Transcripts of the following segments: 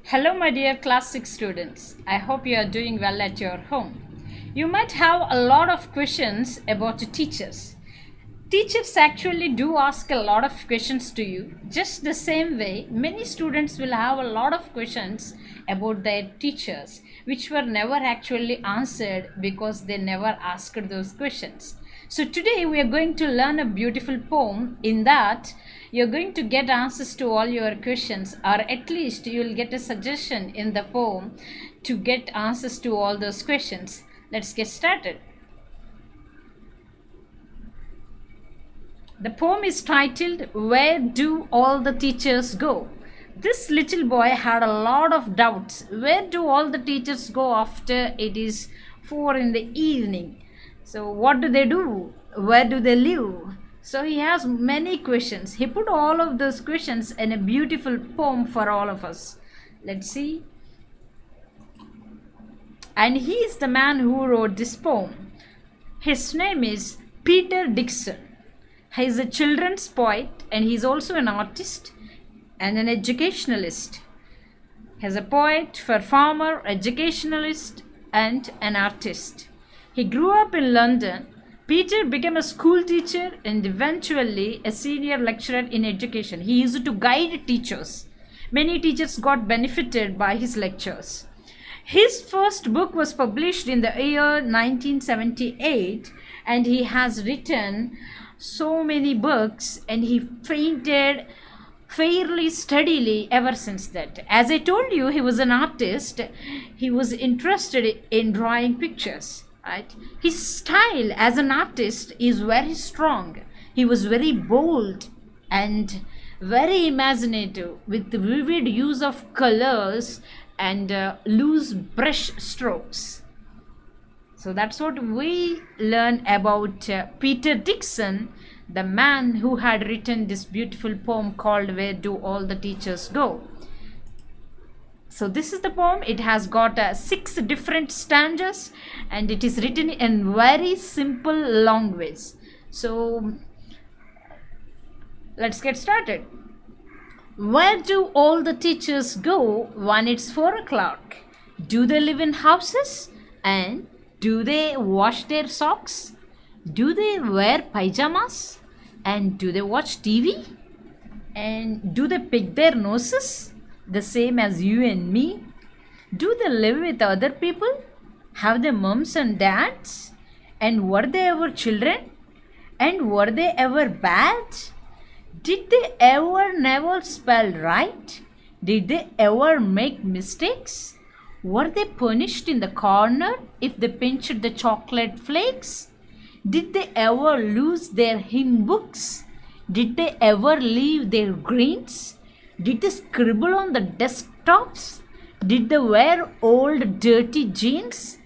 Hello, my dear class 6 students. I hope you are doing well at your home. You might have a lot of questions about teachers. Teachers actually do ask a lot of questions to you. Just the same way, many students will have a lot of questions about their teachers, which were never actually answered because they never asked those questions. So, today we are going to learn a beautiful poem. In that, you're going to get answers to all your questions, or at least you'll get a suggestion in the poem to get answers to all those questions. Let's get started. The poem is titled Where Do All the Teachers Go? This little boy had a lot of doubts. Where do all the teachers go after it is 4 in the evening? So, what do they do? Where do they live? So, he has many questions. He put all of those questions in a beautiful poem for all of us. Let's see. And he is the man who wrote this poem. His name is Peter Dickson. He is a children's poet and he is also an artist and an educationalist. He is a poet, performer, educationalist, and an artist. He grew up in London. Peter became a school teacher and eventually a senior lecturer in education. He used to guide teachers. Many teachers got benefited by his lectures. His first book was published in the year 1978 and he has written so many books and he painted fairly steadily ever since that. As I told you, he was an artist. He was interested in drawing pictures, right? His style as an artist is very strong. He was very bold and very imaginative with the vivid use of colors and loose brush strokes. So that's what we learn about Peter Dickson, the man who had written this beautiful poem called Where Do All the Teachers Go? So this is the poem. It has got 6 different stanzas and it is written in very simple language. So let's get started. Where do all the teachers go when it's 4 o'clock? Do they live in houses? And do they wash their socks? Do they wear pajamas? And do they watch TV? And do they pick their noses? The same as you and me? Do they live with other people? Have they mums and dads? And were they ever children? And were they ever bad? Did they ever never spell right? Did they ever make mistakes? Were they punished in the corner if they pinched the chocolate flakes? Did they ever lose their hymn books? Did they ever leave their greens? Did they scribble on the desktops? Did they wear old dirty jeans?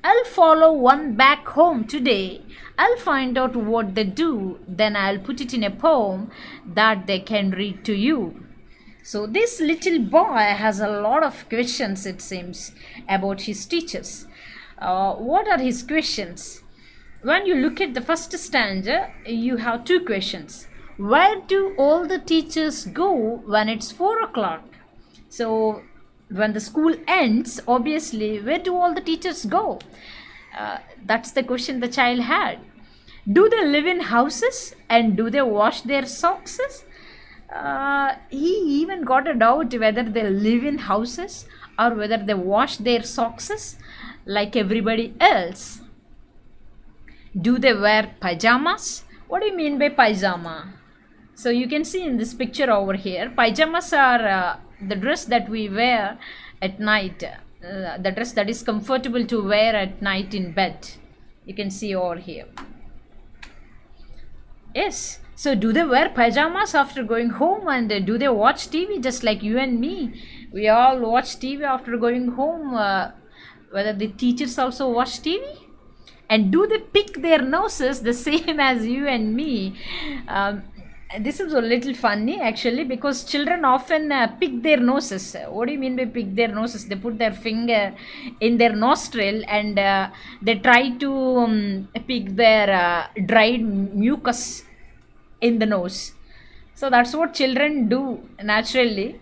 I'll follow one back home today. I'll find out what they do, then I'll put it in a poem that they can read to you. So this little boy has a lot of questions, it seems, about his teachers. What are his questions? When you look at the first stanza, you have 2 questions. Where do all the teachers go when it's 4 o'clock? So when the school ends, obviously, where do all the teachers go? That's the question the child had. Do they live in houses and do they wash their socks? He even got a doubt whether they live in houses or whether they wash their socks like everybody else. Do they wear pajamas? What do you mean by pajama? So you can see in this picture over here, pajamas are the dress that we wear at night, the dress that is comfortable to wear at night in bed. You can see over here. Yes. So do they wear pajamas after going home and do they watch TV just like you and me? We all watch TV after going home. Whether the teachers also watch TV? And do they pick their noses the same as you and me? This is a little funny actually because children often pick their noses. What do you mean by pick their noses? They put their finger in their nostril and they try to pick their dried mucus in the nose. So that's what children do naturally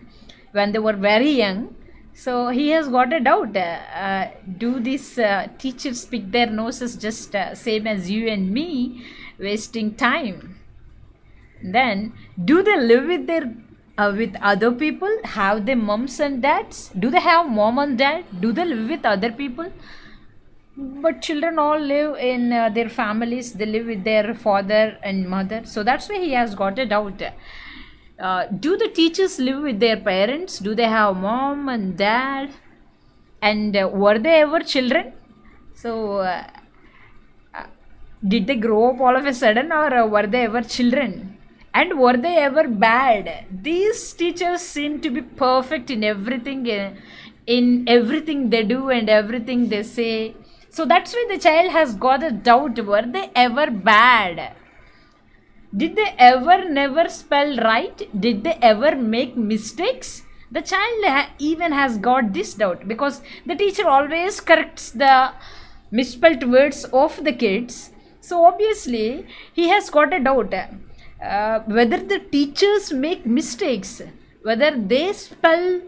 when they were very young. So he has got a doubt. Do these teachers pick their noses just same as you and me, wasting time? Then, do they live with their with other people? Have they moms and dads? Do they have mom and dad? Do they live with other people? But children all live in their families. They live with their father and mother. So that's why he has got a doubt. Do the teachers live with their parents? Do they have mom and dad? And were they ever children? So did they grow up all of a sudden, or were they ever children? And were they ever bad? These teachers seem to be perfect in everything they do and everything they say. So that's why the child has got a doubt. Were they ever bad? Did they ever never spell right? Did they ever make mistakes? The child even has got this doubt because the teacher always corrects the misspelled words of the kids. So obviously he has got a doubt whether the teachers make mistakes, whether they spell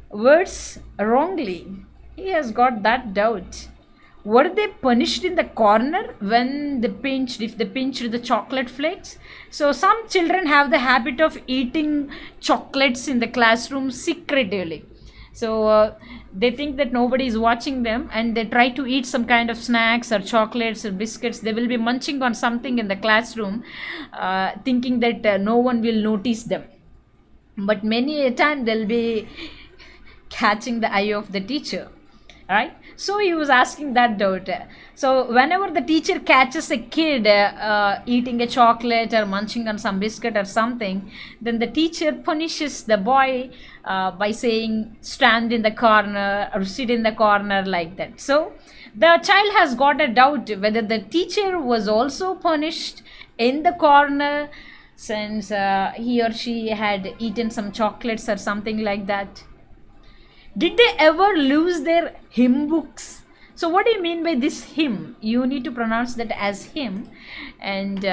words wrongly. He has got that doubt. Were they punished in the corner when they pinched, if they pinched the chocolate flakes? So some children have the habit of eating chocolates in the classroom secretively. So they think that nobody is watching them and they try to eat some kind of snacks or chocolates or biscuits. They will be munching on something in the classroom, thinking that no one will notice them. But many a time they'll be catching the eye of the teacher, right? So he was asking that doubt. So whenever the teacher catches a kid eating a chocolate or munching on some biscuit or something, then the teacher punishes the boy by saying stand in the corner or sit in the corner, like that. So the child has got a doubt whether the teacher was also punished in the corner since he or she had eaten some chocolates or something like that. Did they ever lose their hymn books? So what do you mean by this hymn? You need to pronounce that as hymn. And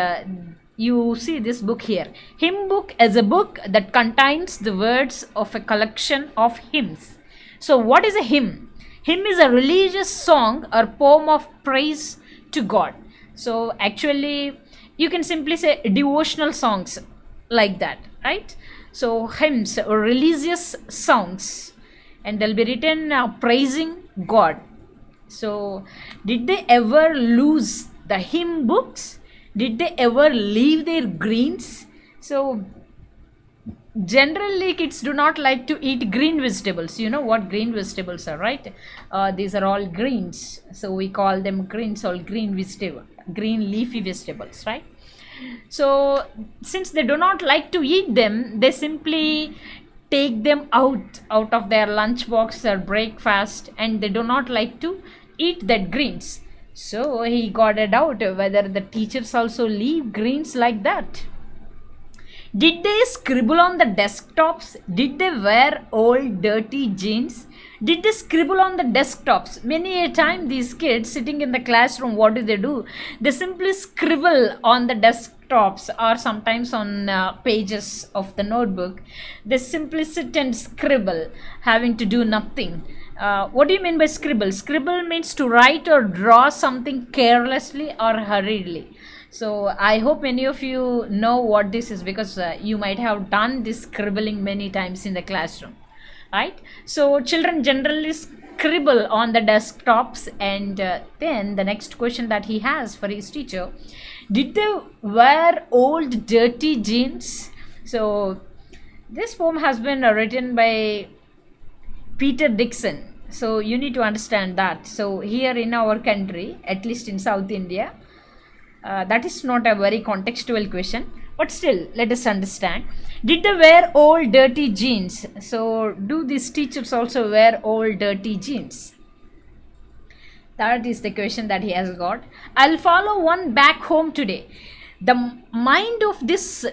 you see this book here. Hymn book is a book that contains the words of a collection of hymns. So what is a hymn? Hymn is a religious song or poem of praise to God. So actually you can simply say devotional songs, like that, right? So hymns or religious songs, and they'll be written praising God. So did they ever lose the hymn books? Did they ever leave their greens? So generally kids do not like to eat green vegetables. You know what green vegetables are, right? These are all greens, so we call them greens, all green vegetable, green leafy vegetables, right? So since they do not like to eat them, they simply take them out of their lunchbox or breakfast, and they do not like to eat that greens. So he got a doubt whether the teachers also leave greens like that. Did they scribble on the desktops? Did they wear old dirty jeans? Did they scribble on the desktops? Many a time these kids sitting in the classroom, what do? They simply scribble on the desktops or sometimes on pages of the notebook. They simply sit and scribble, having to do nothing. What do you mean by scribble? Scribble means to write or draw something carelessly or hurriedly. So I hope many of you know what this is, because you might have done this scribbling many times in the classroom, right? So children generally scribble on the desktops, and then the next question that he has for his teacher: did they wear old dirty jeans? So this poem has been written by Peter Dixon. So you need to understand that. So here in our country, at least in South India, that is not a very contextual question, but still let us understand. Did they wear old dirty jeans? So do these teachers also wear old dirty jeans? That is the question that he has got. I'll follow one back home today. The mind of this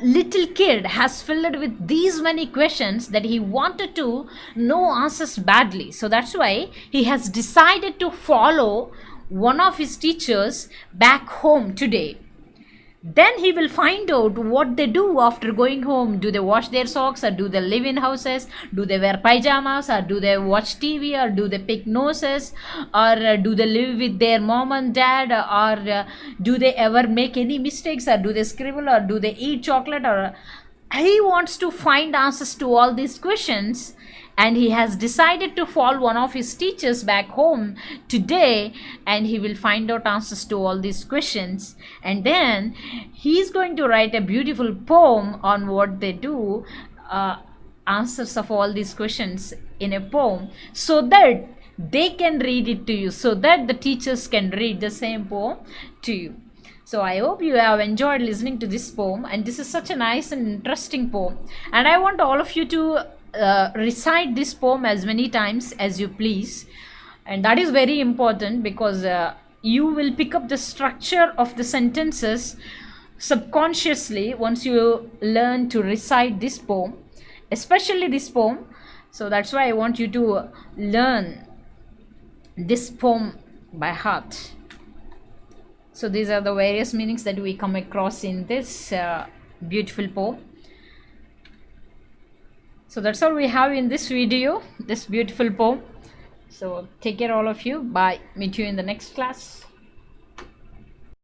little kid has filled with these many questions that he wanted to know answers badly. So that's why he has decided to follow one of his teachers back home today. Then he will find out what they do after going home. Do they wash their socks, or do they live in houses? Do they wear pajamas, or do they watch TV, or do they pick noses, or do they live with their mom and dad, or do they ever make any mistakes, or do they scribble, or do they eat chocolate, or he wants to find answers to all these questions, and he has decided to follow one of his teachers back home today, and he will find out answers to all these questions, and then he's going to write a beautiful poem on what they do, answers of all these questions in a poem, so that they can read it to you, so that the teachers can read the same poem to you. So I hope you have enjoyed listening to this poem, and this is such a nice and interesting poem, and I want all of you to recite this poem as many times as you please, and that is very important, because you will pick up the structure of the sentences subconsciously once you learn to recite this poem, especially this poem. So that's why I want you to learn this poem by heart. So these are the various meanings that we come across in this beautiful poem. So that's all we have in this video, this beautiful poem. So take care all of you. Bye. Meet you in the next class.